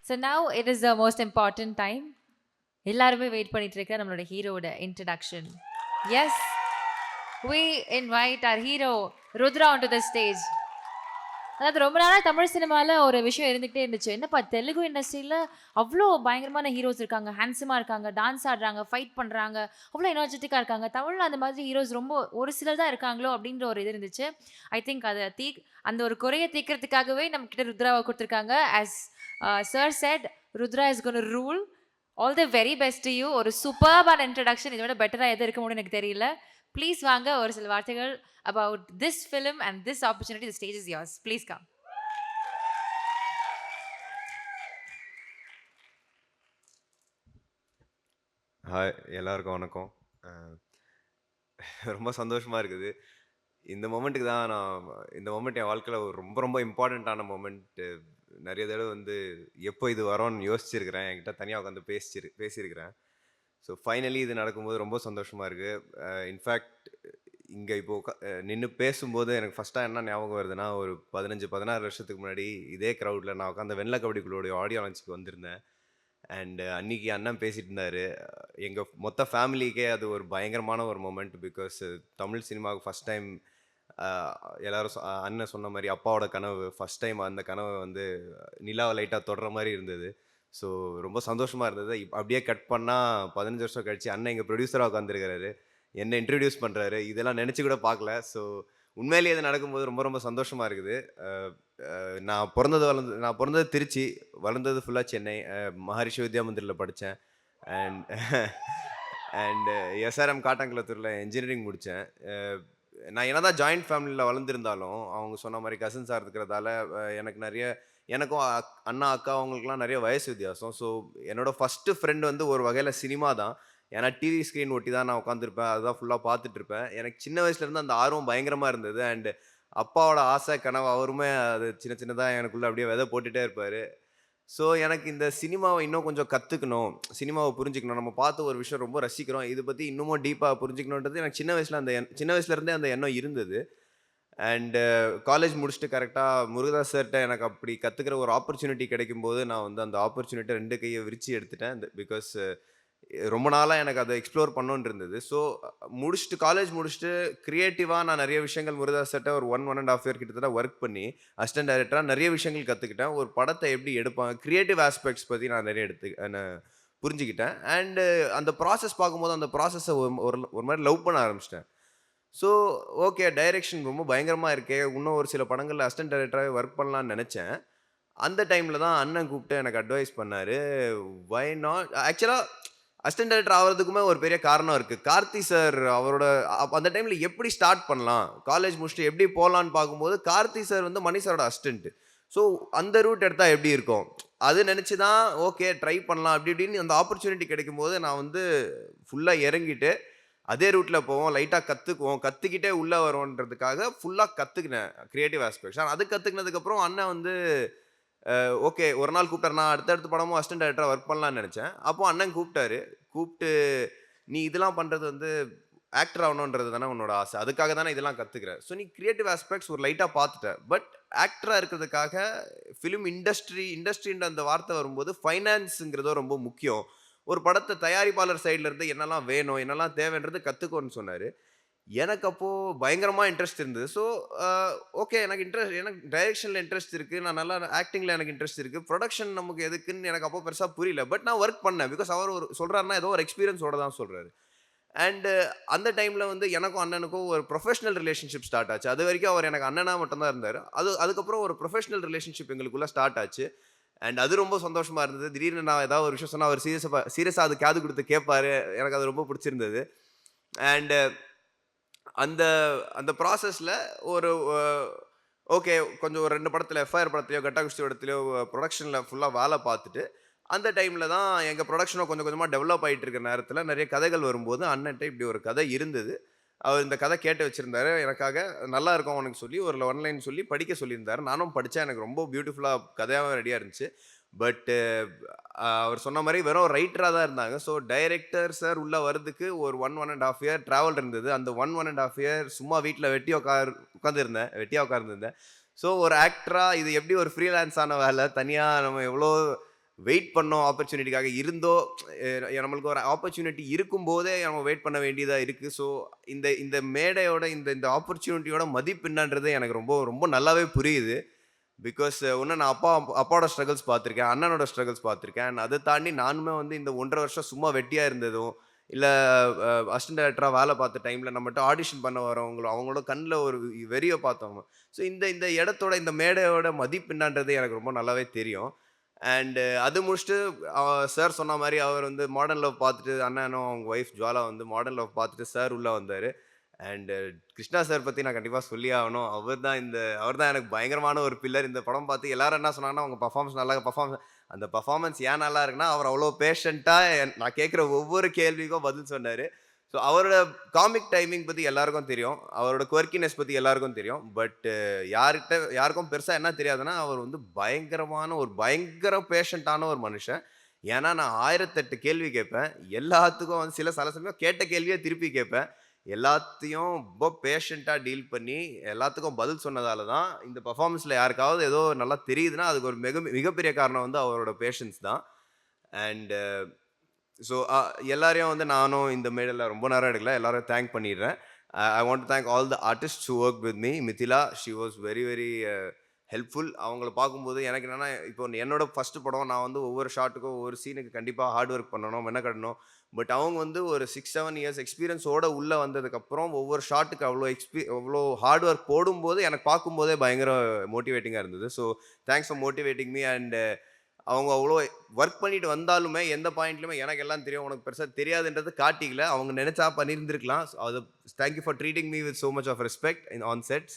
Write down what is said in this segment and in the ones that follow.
So now it is the most important time. எல்லாருமே wait பண்ணிட்டு இருக்க நம்மளோட ஹீரோட introduction. Yes, we invite our hero Rudra onto the stage. அதாவது ரொம்ப நாளா தமிழ் சினிமால ஒரு விஷயம் இருந்துகிட்டே இருந்துச்சு. என்னப்பா தெலுங்கு இண்டஸ்ட்ரியில அவ்ளோ பயங்கரமான ஹீரோஸ் இருக்காங்க. ஹேண்ட்ஸமா இருக்காங்க, டான்ஸ் ஆடுறாங்க, ஃபைட் பண்றாங்க. அவ்ளோ எனர்ஜெட்டிக்கா இருக்காங்க. தமிழ்ல அந்த மாதிரி ஹீரோஸ் ரொம்ப ஒரு சிலர் தான் இருக்காங்களோ அப்படின்ற ஒரு இது இருந்துச்சு. ஐ திங்க் அந்த ஒரு குறைய தீர்க்கிறதுக்காகவே நம்ம கிட்ட ருத்ராவ குடுத்துருக்காங்க. as sir said, Rudra is going to rule. All the very best to you. ஒரு சூப்பர்பான இன்ட்ரடக்ஷன். இதை விட பெட்டரா எது இருக்க முடியும்னு எனக்கு தெரியல. ப்ளீஸ் வாங்க ஒரு சில வார்த்தைகள் about this film and this opportunity. The stage is yours. Please come. Hi, எல்லாருக்கும் வணக்கம். ரொம்ப சந்தோஷமாக இருக்குது. இந்த மொமெண்ட்டுக்கு தான் இந்த மொமெண்ட் என் வாழ்க்கையில் ஒரு ரொம்ப ரொம்ப இம்பார்ட்டண்ட்டான மொமெண்ட்டு. நிறைய தடவை வந்து எப்போ இது வரோன்னு யோசிச்சிருக்கிறேன். என்கிட்ட தனியாக உட்காந்து பேசியிருக்கிறேன். ஸோ ஃபைனலி இது நடக்கும்போது ரொம்ப சந்தோஷமாக இருக்குது. இன்ஃபேக்ட் இங்கே இப்போது நின்று பேசும்போது எனக்கு ஃபஸ்ட்டாக என்ன ஞாபகம் வருதுன்னா, ஒரு 15-16 வருஷத்துக்கு முன்னாடி இதே க்ரௌடில் நான் உட்காந்து வெள்ளை கபடி குழுவோடைய ஆடியோ லான்ச்சுக்கு வந்திருந்தேன். அண்ட் அன்னைக்கு அண்ணன் பேசிட்டு இருந்தாரு. எங்கள் மொத்த ஃபேமிலிக்கே அது ஒரு பயங்கரமான ஒரு மொமெண்ட். பிகாஸ் தமிழ் சினிமாவுக்கு ஃபஸ்ட் டைம் எல்லாரும் அண்ணன் சொன்ன மாதிரி அப்பாவோட கனவு ஃபஸ்ட் டைம் அந்த கனவை வந்து நிலாவை லைட்டாக தொடுற மாதிரி இருந்தது. ஸோ ரொம்ப சந்தோஷமாக இருந்தது. அப்படியே கட் பண்ணால் 15 வருஷம் கழிச்சு அண்ணன் எங்கள் ப்ரொடியூசராக உட்காந்துருக்கிறாரு, என்னை இன்ட்ரடியூஸ் பண்ணுறாரு. இதெல்லாம் நினச்சி கூட பார்க்கல. ஸோ உண்மையிலேயே இது நடக்கும்போது ரொம்ப ரொம்ப சந்தோஷமாக இருக்குது. நான் பிறந்தது திருச்சி, வளர்ந்தது ஃபுல்லாக சென்னை. மகரிஷி வித்யா மந்திரில் படித்தேன். அண்ட் அண்ட் எஸ்ஆர்எம் காட்டாங்குளத்தூரில் இன்ஜினியரிங் முடித்தேன். நான் என்ன தான் ஜாயிண்ட் ஃபேமிலியில் வளர்ந்துருந்தாலும் அவங்க சொன்ன மாதிரி கசின்ஸாக இருக்கிறதால எனக்கும் அண்ணா அக்கா அவங்களுக்குலாம் நிறைய வயசு வித்தியாசம். ஸோ என்னோடய ஃபஸ்ட்டு ஃப்ரெண்டு வந்து ஒரு வகையில் சினிமா தான். ஏன்னா டிவி ஸ்க்ரீன் ஒட்டி தான் நான் உட்காந்துருப்பேன், அதுதான் ஃபுல்லாக பார்த்துட்ருப்பேன். எனக்கு சின்ன வயசுலேருந்து அந்த ஆர்வம் பயங்கரமாக இருந்தது. அண்டு அப்பாவோட ஆசை கனவு அவருமே அது சின்ன சின்னதாக எனக்குள்ளே அப்படியே விதை போட்டுகிட்டே இருப்பார். ஸோ எனக்கு இந்த சினிமாவை இன்னும் கொஞ்சம் கற்றுக்கணும், சினிமாவை புரிஞ்சுக்கணும். நம்ம பார்த்து ஒரு விஷயம் ரொம்ப ரசிக்கிறோம், இதை பற்றி இன்னமும் டீப்பாக புரிஞ்சுக்கணுன்றது எனக்கு சின்ன வயசுலேருந்தே அந்த எண்ணம் இருந்தது. அண்டு காலேஜ் முடிச்சுட்டு கரெக்டாக முருகதாஸ் சார்கிட்ட எனக்கு அப்படி கற்றுக்கிற ஒரு ஆப்பர்ச்சுனிட்டி கிடைக்கும்போது நான் வந்து அந்த ஆப்பர்ச்சுனிட்டியை 2 கையை விரித்து எடுத்துட்டேன். பிகாஸ் ரொம்ப நாளாக எனக்கு அதை எக்ஸ்ப்ளோர் பண்ணணுன்னு இருந்தது. ஸோ காலேஜ் முடிச்சுட்டு க்ரியேட்டிவாக நான் நிறைய விஷயங்கள் முருகதாஸ் சார்கிட்ட ஒரு 1.5 இயர் கிட்டத்தட்ட ஒர்க் பண்ணி அசிஸ்டன்ட் டைரக்டராக நிறைய விஷயங்கள் கற்றுக்கிட்டேன். ஒரு படத்தை எப்படி எடுப்பாங்க, க்ரியேட்டிவ் ஆஸ்பெக்ட்ஸ் பற்றி நான் நிறைய புரிஞ்சுக்கிட்டேன். அண்டு அந்த ப்ராசஸ் பார்க்கும்போது அந்த ப்ராசஸை ஒரு மாதிரி லவ் பண்ண ஆரம்பிச்சிட்டேன். ஸோ ஓகே, டைரெக்ஷன் ரொம்ப பயங்கரமாக இருக்கே, இன்னும் ஒரு சில படங்களில் அசிஸ்டன்ட் டைரக்டராகவே ஒர்க் பண்ணலான்னு நினச்சேன். அந்த டைமில் தான் அண்ணன் கூப்பிட்டு எனக்கு அட்வைஸ் பண்ணார். வை நாட் ஆக்சுவலாக அசிஸ்டன்ட் டைரக்டர் ஆகிறதுக்குமே ஒரு பெரிய காரணம் இருக்குது. கார்த்தி சார் அவரோட அந்த டைமில் எப்படி ஸ்டார்ட் பண்ணலாம், காலேஜ் முடிச்சுட்டு எப்படி போகலான்னு பார்க்கும்போது கார்த்தி சார் வந்து மணி சாரோட அசிஸ்டண்ட்டு. ஸோ அந்த ரூட் எடுத்தால் எப்படி இருக்கும் அது நினச்சி தான் ஓகே ட்ரை பண்ணலாம் அப்படி இப்படின்னு அந்த ஆப்பர்ச்சுனிட்டி கிடைக்கும்போது நான் வந்து ஃபுல்லாக இறங்கிட்டு அதே ரூட்டில் போவோம், லைட்டாக கற்றுக்குவோம், கற்றுக்கிட்டே உள்ளே வரோன்றதுக்காக ஃபுல்லாக கற்றுக்கினேன் க்ரியேட்டிவ் ஆஸ்பெக்ட்ஸ். ஆனால் அது கற்றுக்கினதுக்கப்புறம் அண்ணன் வந்து ஓகே ஒரு நாள் கூப்பிட்டார். நான் அடுத்தடுத்த படமும் அசிஸ்டன்ட் டைரக்டராக ஒர்க் பண்ணலான்னு நினச்சேன். அப்போது அண்ணன் கூப்பிட்டு நீ இதெல்லாம் பண்ணுறது வந்து ஆக்டர் ஆகணுன்றது தானே உன்னோட ஆசை, அதுக்காக தானே இதெல்லாம் கற்றுக்கிற. ஸோ நீ க்ரியேட்டிவ் ஆஸ்பெக்ட்ஸ் ஒரு லைட்டாக பார்த்துட்டேன். பட் ஆக்டராக இருக்கிறதுக்காக ஃபிலிம் இண்டஸ்ட்ரின்ற அந்த வார்த்தை வரும்போது ஃபைனான்ஸுங்கிறதோ ரொம்ப முக்கியம். ஒரு படத்தை தயாரிப்பாளர் சைடில் இருந்து என்னெல்லாம் வேணும், என்னெல்லாம் தேவைன்றது கற்றுக்கோன்னு சொன்னார். எனக்கு அப்போது பயங்கரமாக இன்ட்ரெஸ்ட் இருந்தது. ஸோ ஓகே எனக்கு டைரெக்ஷனில் இன்ட்ரெஸ்ட் இருக்குது, நான் நல்லா ஆக்டிங்கில் எனக்கு இன்ட்ரெஸ்ட் இருக்குது, ப்ரொடக்ஷன் நமக்கு எதுக்குன்னு எனக்கு அப்போ பெருசாக புரியல. பட் நான் ஒர்க் பண்ணேன். பிகாஸ் அவர் சொல்கிறாருன்னா ஏதோ ஒரு எக்ஸ்பீரியன்ஸோட தான் சொல்கிறாரு. அண்டு அந்த டைமில் வந்து எனக்கும் அண்ணனுக்கும் ஒரு ப்ரொஃபஷனல் ரிலேஷன்ஷிப் ஸ்டார்ட் ஆச்சு. அது வரைக்கும் அவர் எனக்கு அண்ணனாக மட்டும்தான் இருந்தார். அதுக்கப்புறம் ஒரு ப்ரொஃபஷனல் ரிலேஷன்ஷிப் எங்களுக்குள்ளே ஸ்டார்ட் ஆச்சு. அண்ட் அது ரொம்ப சந்தோஷமாக இருந்தது. திடீர்னு நான் ஏதாவது ஒரு விஷயம் சொன்னால் அவர் சீரியஸாக அது காது கொடுத்து கேட்பார். எனக்கு அது ரொம்ப பிடிச்சிருந்தது. அண்டு அந்த அந்த ப்ராசஸில் ஒரு ஓகே கொஞ்சம் ஒரு 2 படத்தில் எஃப்ஐஆர் படத்துலையோ கட்டா குஸ்தி படத்துலையோ ப்ரொடக்ஷனில் ஃபுல்லாக வேலை பார்த்துட்டு அந்த டைமில் தான் எங்கள் ப்ரொடக்ஷனும் கொஞ்சம் கொஞ்சமாக டெவலப் ஆகிட்டு இருக்கிற நேரத்தில் நிறைய கதைகள் வரும்போது அண்ணன்ட்ட இப்படி ஒரு கதை இருந்தது. அவர் இந்த கதை கேட்டு வச்சுருந்தாரு எனக்காக, நல்லா இருக்கும் அவனுக்கு சொல்லி ஒரு ஒன்லைன் சொல்லி படிக்க சொல்லியிருந்தார். நானும் படித்தேன். எனக்கு ரொம்ப பியூட்டிஃபுல்லாக கதையாகவும் ரெடியாக இருந்துச்சு. பட்டு அவர் சொன்ன மாதிரி வெறும் ரைட்டராக தான் இருந்தாங்க. ஸோ டைரக்டர் சார் உள்ளே வர்றதுக்கு ஒரு 1.5 இயர் ட்ராவல் இருந்தது. அந்த 1.5 இயர் சும்மா வீட்டில் வெட்டியாக உட்காந்துருந்தேன். ஸோ ஒரு ஆக்டராக இது எப்படி ஒரு ஃப்ரீலான்ஸான வேலை, தனியாக நம்ம எவ்வளோ வெயிட் பண்ணோம் ஆப்பர்ச்சுனிட்டிக்காக இருந்தோ நம்மளுக்கு ஒரு ஆப்பர்ச்சுனிட்டி இருக்கும்போதே நம்ம வெயிட் பண்ண வேண்டியதாக இருக்குது. ஸோ இந்த இந்த மேடையோட இந்த இந்த ஆப்பர்ச்சுனிட்டியோட மதிப்பு என்னன்றது எனக்கு ரொம்ப ரொம்ப நல்லாவே புரியுது. பிகாஸ் இன்னும் நான் அப்பாவோட ஸ்ட்ரகிள்ஸ் பார்த்துருக்கேன், அண்ணனோட ஸ்ட்ரகிள்ஸ் பார்த்துருக்கேன். அண்ட் அதை தாண்டி நானுமே வந்து இந்த 1.5 வருஷம் சும்மா வெட்டியாக இருந்ததும், இல்லை அசிஸ்டன்ட் டைரக்டராக வேலை பார்த்த டைமில் நம்மகிட்ட ஆடிஷன் பண்ண வரவங்களோ அவங்களோட கண்ணில் ஒரு வெறியை பார்த்தவங்க. ஸோ இந்த இந்த இடத்தோட இந்த மேடையோட மதிப்பு என்னன்றது எனக்கு ரொம்ப நல்லாவே தெரியும். அண்டு அது முடிச்சுட்டு சார் சொன்ன மாதிரி அவர் வந்து மாடர்ன் லவ் பார்த்துட்டு, அண்ணனும் அவங்க ஒய்ஃப் ஜுவாலா வந்து மாடர்ன் லவ் பார்த்துட்டு சார் உள்ளே வந்தார். அண்டு கிருஷ்ணா சார் பற்றி நான் கண்டிப்பாக சொல்லி ஆகணும். அவர் தான் எனக்கு பயங்கரமான ஒரு பில்லர். இந்த படம் பார்த்து எல்லாரும் என்ன சொன்னாங்கன்னா, அவங்க அந்த பர்ஃபார்மன்ஸ் ஏன் நல்லா இருக்குன்னா, அவர் அவ்வளோ பேஷண்ட்டாக நான் கேட்குற ஒவ்வொரு கேள்விக்கும் பதில் சொன்னார். ஸோ அவரோட காமிக் டைமிங் பற்றி எல்லாருக்கும் தெரியும். அவரோட குவர்க்கினஸ் பற்றி எல்லாருக்கும் தெரியும். பட் யாருக்கும் பெருசாக என்ன தெரியாதுன்னா, அவர் வந்து பயங்கர பேஷண்ட்டான ஒரு மனுஷன். ஏன்னா நான் 1008 கேள்வி கேட்பேன். எல்லாத்துக்கும் வந்து சில சமயம் கேட்ட கேள்வியே திருப்பி கேட்பேன். எல்லாத்தையும் ரொம்ப பேஷண்ட்டாக டீல் பண்ணி எல்லாத்துக்கும் பதில் சொன்னதால தான் இந்த பர்ஃபார்மன்ஸில் யாருக்காவது ஏதோ நல்லா தெரியுதுன்னா, அதுக்கு ஒரு மிகப்பெரிய காரணம் வந்து அவரோட பேஷன்ஸ் தான். அண்டு ஸோ எல்லாரையும் வந்து நானும் இந்த மேடையில் ரொம்ப நேரம் எடுக்கல, எல்லாரும் தேங்க் பண்ணிடுறேன். I want to thank all the artist who work with me. Mithila, she was very very helpful. அவங்கள பார்க்கும்போது எனக்கு என்னென்னா, இப்போ என்னோட ஃபஸ்ட்டு படம், நான் வந்து ஒவ்வொரு ஷாட்டுக்கும் ஒவ்வொரு சீனுக்கு கண்டிப்பாக ஹார்ட் ஒர்க் பண்ணணும், மெனக்கடணும். பட் அவங்க வந்து ஒரு 6-7 இயர்ஸ் எக்ஸ்பீரியன்ஸோட உள்ளே வந்ததுக்கப்புறம் ஒவ்வொரு ஷாட்டுக்கு அவ்வளோ ஹார்ட் ஒர்க் போடும்போது எனக்கு பார்க்கும்போதே பயங்கர மோட்டிவேட்டிங்காக இருந்தது. So thanks for motivating me. And அவங்க அவ்வளோ ஒர்க் பண்ணிட்டு வந்தாலுமே எந்த பாயிண்ட்லையுமே எனக்கு எல்லாம் தெரியும், உனக்கு பெருசாக தெரியாதுன்றது காட்டிக்கல. அவங்க நினச்சா பண்ணியிருந்திருக்கலாம். அது thank you for treating me with so much of respect on sets.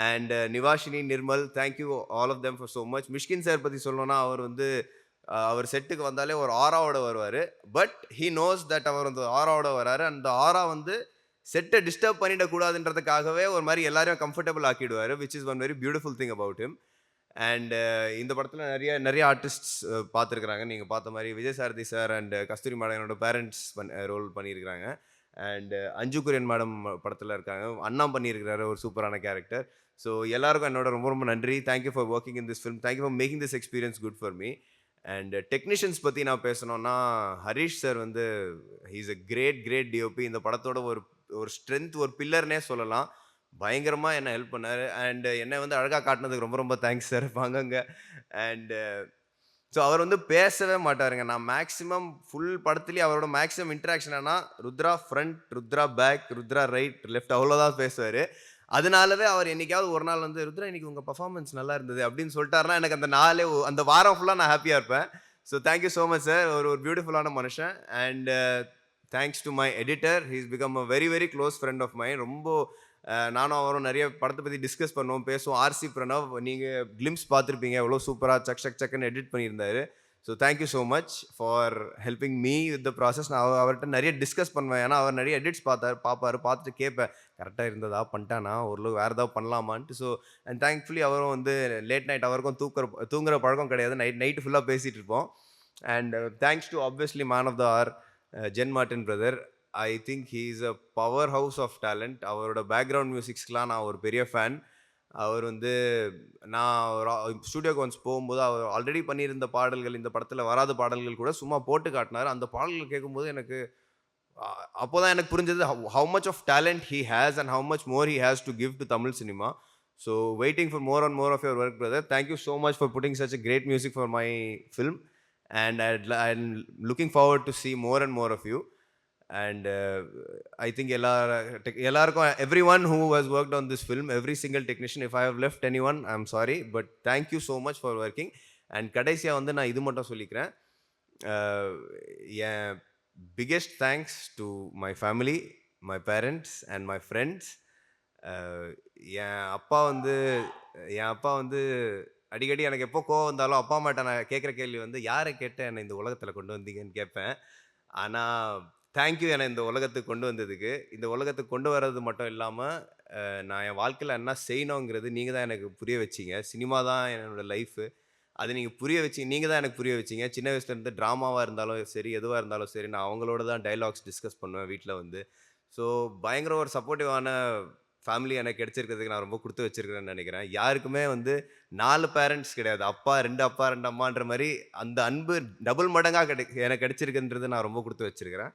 And Nivashini, Nirmal, thank you all of them for so much. Mysskin sir பற்றி சொல்லணும்னா, அவர் வந்து அவர் செட்டுக்கு வந்தாலே ஒரு ஆராவோட வருவார். பட் ஹீ நோஸ் தட் அவர் வந்து ஆராவோட வராரு. அந்த ஆரா வந்து செட்டை டிஸ்டர்ப் பண்ணிடக்கூடாதுன்றதுக்காகவே ஒரு மாதிரி எல்லாரையும் கம்ஃபர்டபுள் ஆக்கிடுவார், which is one very beautiful thing about him. And இந்த படத்தில் நிறைய ஆர்டிஸ்ட்ஸ் பார்த்துருக்குறாங்க. நீங்கள் பார்த்த மாதிரி விஜய் சாரதி சார் அண்ட் கஸ்தூரி மேடனோட பேரண்ட்ஸ் ரோல் பண்ணியிருக்கிறாங்க. அண்ட் அஞ்சு குரியன் மேடம் படத்தில் இருக்காங்க. அண்ணா பண்ணியிருக்கிறாரு ஒரு சூப்பரான கேரக்டர். ஸோ எல்லாருக்கும் என்னோட ரொம்ப ரொம்ப நன்றி. Thank you for working in this film. Thank you for making this experience good for me. And technicians பற்றி நான் பேசணும்னா, ஹரிஷ் சார் வந்து ஹீஸ் அ கிரேட் டிஓபி. இந்த படத்தோட ஒரு ஸ்ட்ரென்த், ஒரு பில்லர்னே சொல்லலாம். பயங்கரமாக என்னை ஹெல்ப் பண்ணார். அண்ட் என்னை வந்து அழகாக காட்டினதுக்கு ரொம்ப ரொம்ப தேங்க்ஸ் சார். வாங்கங்க. அண்டு ஸோ அவர் வந்து பேசவே மாட்டாருங்க. நான் மேக்ஸிமம் ஃபுல் படத்துலேயே அவரோட மேக்ஸிமம் இன்ட்ராக்ஷன் ஆனால் Rudra front, Rudra back, Rudra right, left அவ்வளோதான் பேசுவார். அதனாலவே அவர் என்னைக்காவது ஒரு நாள் வந்து, ருத்ரா இன்னைக்கு உங்கள் பர்ஃபார்மன்ஸ் நல்லா இருந்தது அப்படின்னு சொல்லிட்டாருன்னா, எனக்கு அந்த வாரம் ஃபுல்லாக நான் ஹாப்பியாக இருப்பேன். So thank you so much sir. ஒரு பியூட்டிஃபுல்லான மனுஷன். And thanks to my editor. He's become a very very close friend of mind. ரொம்ப நானும் அவரும் நிறைய படத்தை பற்றி டிஸ்கஸ் பண்ணுவோம், பேசுவோம். ஆர்சி பிரணவ், நீங்கள் கிளிம்ஸ் பார்த்துருப்பீங்க, எவ்வளோ சூப்பராக சக்குன்னு எடிட் பண்ணியிருந்தாரு. So thank you so much for helping me with the process. நான் அவர்கிட்ட நிறைய டிஸ்கஸ் பண்ணுவேன். ஏன்னா அவர் நிறைய எடிட்ஸ் பார்த்துட்டு கேட்பேன், கரெக்டாக இருந்ததா, பண்ணிட்டானா, ஓரளவு வேறு ஏதாவது பண்ணலாமான்ட்டு. ஸோ அண்ட் தேங்க்ஃபுல்லி அவரும் வந்து லேட் நைட், அவருக்கும் தூங்குற பழக்கம் கிடையாது. நைட்டு ஃபுல்லாக பேசிகிட்டு இருப்போம். And thanks to obviously man of the hour Jen Martin brother. I think he is a powerhouse of talent. அவரோட பேக்ரவுண்ட் மியூசிக்ஸ்க்கெலாம் நான் ஒரு பெரிய ஃபேன். அவர் வந்து நான் ஸ்டூடியோக்கு ஒன்ஸ் போகும்போது அவர் ஆல்ரெடி பண்ணியிருந்த பாடல்கள், இந்த படத்தில் வராத பாடல்கள் கூட சும்மா போட்டு காட்டினார். அந்த பாடல்கள் கேட்கும்போது எனக்கு அப்போ தான் எனக்கு புரிஞ்சது how much of talent he has and how much more he has to give to Tamil cinema. So waiting for more and more of your work, brother. Thank you so much for putting such a great music for my film, and I'm looking forward to see more and more of you. And I think everyone who has worked on this film, every single technician, if I have left anyone, I'm sorry, but thank you so much for working. And கடைசியாக வந்து நான் இது மட்டும் சொல்லிக்கிறேன், என் biggest thanks to my family, my parents and my friends. என் அப்பா வந்து அடிக்கடி எனக்கு எப்போ கோவம் வந்தாலும் அப்பா அம்மாட்ட நான் கேட்குற கேள்வி வந்து, யாரை கேட்டு என்னை இந்த உலகத்தில் கொண்டு வந்தீங்கன்னு கேட்பேன். ஆனால் தேங்க்யூ என்னை இந்த உலகத்துக்கு கொண்டு வந்ததுக்கு. இந்த உலகத்துக்கு கொண்டு வர்றது மட்டும் இல்லாமல் நான் என் வாழ்க்கையில் என்ன செய்யணுங்கிறது நீங்கள் தான் எனக்கு புரிய வச்சிங்க. சினிமா தான் என்னோடய லைஃபு. அது நீங்கள் தான் எனக்கு புரிய வச்சிங்க. சின்ன வயசுலேருந்து ட்ராமாவாக இருந்தாலும் சரி, எதுவாக இருந்தாலும் சரி, நான் அவங்களோட தான் டைலாக்ஸ் டிஸ்கஸ் பண்ணுவேன் வீட்டில் வந்து. ஸோ பயங்கர ஒரு சப்போர்ட்டிவான ஃபேமிலி எனக்கு கிடைச்சிருக்கிறதுக்கு நான் ரொம்ப குடுத்து வச்சிருக்கிறேன்னு நினைக்கிறேன். யாருக்குமே வந்து 4 பேரண்ட்ஸ் கிடையாது. அப்பா 2 அப்பா, 2 அம்மான்ற மாரி அந்த அன்பு டபுள் மடங்கா எனக்கு கிடைச்சிருக்குன்றது நான் ரொம்ப குடுத்து வச்சிருக்கிறேன்.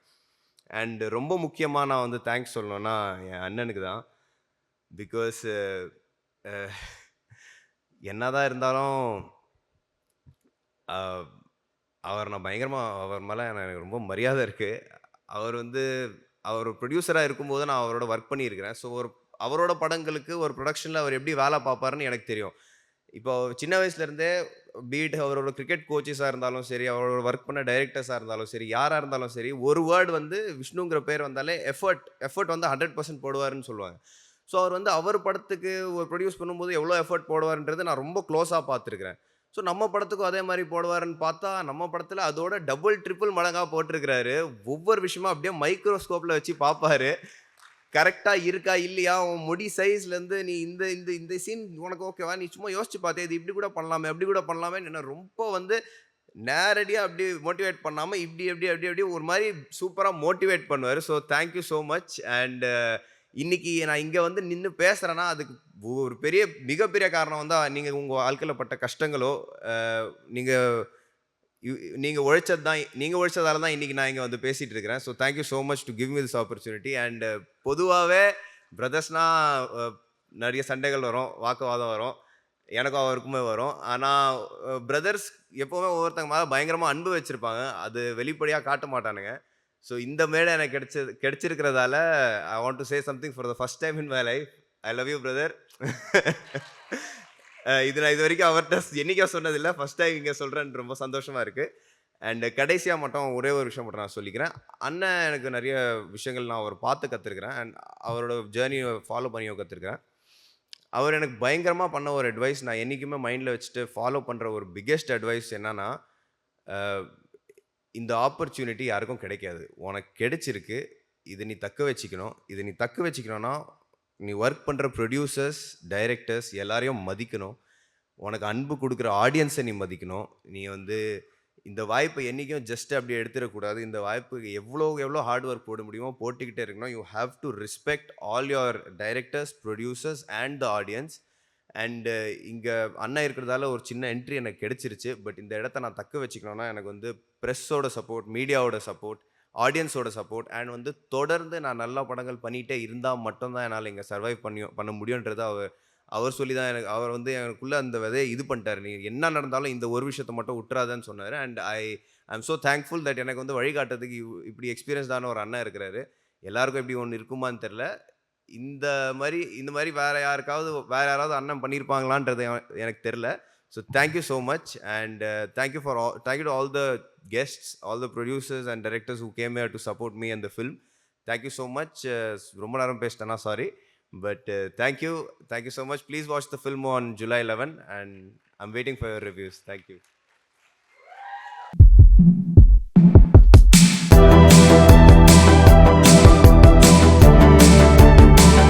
அண்ட் ரொம்ப முக்கியமா நான் வந்து தேங்க்ஸ் சொல்லணும்னா, என் அண்ணனுக்கு தான். பிகாஸ் அ என்னதான் இருந்தாலும் அ அவர் நான் பயங்கரமா அவர் மேல எனக்கு ரொம்ப மரியாதை இருக்கு. அவர் வந்து அவர் ப்ரொடியூசரா இருக்கும்போது நான் அவரோட ஒர்க் பண்ணியிருக்கிறேன். ஸோ அவரோட படங்களுக்கு ஒரு புரொடக்ஷன்ல அவர் எப்படி வேலை பார்ப்பாருன்னு எனக்கு தெரியும். இப்போ சின்ன வயசுலேருந்தே அவரோட கிரிக்கெட் கோச்சஸா இருந்தாலும் சரி, அவரோட ஒர்க் பண்ண டைரக்டர்ஸா இருந்தாலும் சரி, யாரா இருந்தாலும் சரி, ஒரு வேர்ட் வந்து விஷ்ணுங்கிற பேர் வந்தாலே எஃபோர்ட் வந்து 100% போடுவாருன்னு சொல்லுவாங்க. ஸோ அவர் வந்து அவர் படத்துக்கு ஒரு ப்ரொடியூஸ் பண்ணும்போது எவ்வளோ எஃபோர்ட் போடுவாருன்றத நான் ரொம்ப க்ளோஸா பார்த்துருக்கிறேன். ஸோ நம்ம படத்துக்கும் அதே மாரி போடுவாருன்னு பார்த்தா, நம்ம படத்துல அதோட டபுள், ட்ரிபிள் மடங்கா போட்டிருக்கிறாரு. ஒவ்வொரு விஷயமும் அப்படியே மைக்ரோஸ்கோப்ல வச்சு பார்ப்பாரு. கரெக்ட்டா இருக்கா? இல்லையா? உன் முடி சைஸ்லேருந்து நீ இந்த இந்த இந்த சீன் உனக்கு ஓகேவா? நீ சும்மா யோசிச்சு பார்த்தியா? இது இப்படி கூட பண்ணலாமே, அப்படி கூட பண்ணலாமேன்னு என்ன ரொம்ப வந்து நேரடியா அப்படி மோட்டிவேட் பண்ணாம, இப்படி அப்படி அப்படி அப்படி ஒரு மாரி சூப்பரா மோட்டிவேட் பண்ணுவாரு. So thank you so much. And இன்னைக்கு நான் இங்க வந்து நின்னு பேசுறேன்னா, அதுக்கு ஒரு மிகப்பெரிய காரணம் வந்து நீங்க உங்க வாழ்க்கையில பட்ட கஷ்டங்களோ, அ நீங்க நீங்க உழைச்சதால தான் இன்னைக்கு நான் இங்க வந்து பேசிட்டு இருக்கிறேன். So thank you so much to give me this opportunity. And பொதுவாவே பிரதர்ஸ்னா அ நெறைய சண்டைகள் வரும், வாக்குவாதம் வரும். எனக்கும் அவருக்குமே வரும். ஆனா பிரதர்ஸ் எப்பவுமே ஒவ்வொருத்தங்க மேல பயங்கரமா அன்பு வச்சிருப்பாங்க. அது வெளிப்படையா காட்ட மாட்டானுங்க. ஸோ இந்த மேடை எனக்கு கிடைச்சிருக்கிறதால I want to say something for the first time in my life. I love you brother. இது நான் இதுவரைக்கும் அவர்ட்ட என்னைக்கோ சொன்னதில்ல. ஃபர்ஸ்ட் டைம் இங்க சொல்றேன் ரொம்ப சந்தோஷமா இருக்கு. அண்ட் கடைசியா மட்டும் ஒரே ஒரு விஷயம் மட்டும் நான் சொல்லிக்கிறேன். அண்ணன் எனக்கு நெறைய விஷயங்கள் நான் அவர பார்த்து கத்துருக்கிறேன். அண்ட் அவரோட ஜர்னிய ஃபாலோ பண்ணியும் கத்துருக்கிறேன். அவர் எனக்கு பயங்கரமா பண்ண ஒரு அட்வைஸ் நான் என்னைக்குமே மைண்ட்ல வச்சுட்டு ஃபாலோ பண்ற ஒரு பிக்கெஸ்ட் அட்வைஸ் என்னன்னா, அ இந்த ஆப்பர்ச்சுனிட்டி யாருக்கும் கிடைக்காது. உனக்கு கிடைச்சிருக்கு. இத நீ தக்க வச்சுக்கணும். இத நீ தக்க வச்சுக்கணும்னா, நீ வொர்க் பண்ற புரொடியூசர்ஸ், டைரக்டர்ஸ் எல்லாரையும் மதிக்கணும். உனக்கு அன்பு குடுக்குற ஆடியன்ஸ நீ மதிக்கணும். நீ வந்து இந்த வாய்ப்ப என்னைக்கும் ஜஸ்ட் அப்படி எடுத்துறக்கூடாது. இந்த வாய்ப்புக்கு எவ்வளோ ஹார்ட் ஒர்க் போட முடியுமோ போட்டுக்கிட்டே இருக்கணும். You have to respect all your directors, producers and the audience. And இங்க அண்ணன் இருக்கிறதால ஒரு சின்ன என்ட்ரி எனக்கு கிடைச்சிருச்சு. பட் இந்த இடத்த நான் தக்க வச்சுக்கணும்னா, எனக்கு வந்து பிரஸ்ஸோட சப்போர்ட், மீடியாவோட சப்போர்ட், ஆடியன்ஸோட சப்போர்ட் அண்ட் வந்து தொடர்ந்து நான் நல்ல படங்கள் பண்ணிட்டே இருந்தா மட்டும் தான் என்னால இங்க சர்வைவ் பண்ண முடியும்ன்றத அவர் சொல்லி தான் அவர் வந்து எனக்குள்ள அந்த விதைய இது பண்ணிட்டாரு. "நீ என்ன நடந்தாலும் இந்த ஒரு விஷயத்த மட்டும் விட்டுறாதன்னு" சொன்னாரு. And I am so thankful that எனக்கு வந்து வழிகாட்டுறதுக்கு இப்படி எக்ஸ்பீரியன்ஸ்டான ஒரு அண்ணன் இருக்கிறாரு. எல்லாருக்கும் இப்படி ஒண்ணு இருக்குமான்னு தெரியல. இந்த மாரி வேற யாராவது அண்ணன் பண்ணியிருப்பாங்களான்றது எனக்கு தெரியல. So thank you so much. And thank you to all the guests, all the producers and directors who came here to support me and the film. Thank you so much. ரொம்ப நேரம் பேசிட்டேனா sorry. But thank you so much. Please watch the film on July 11 and I'm waiting for your reviews. Thank you.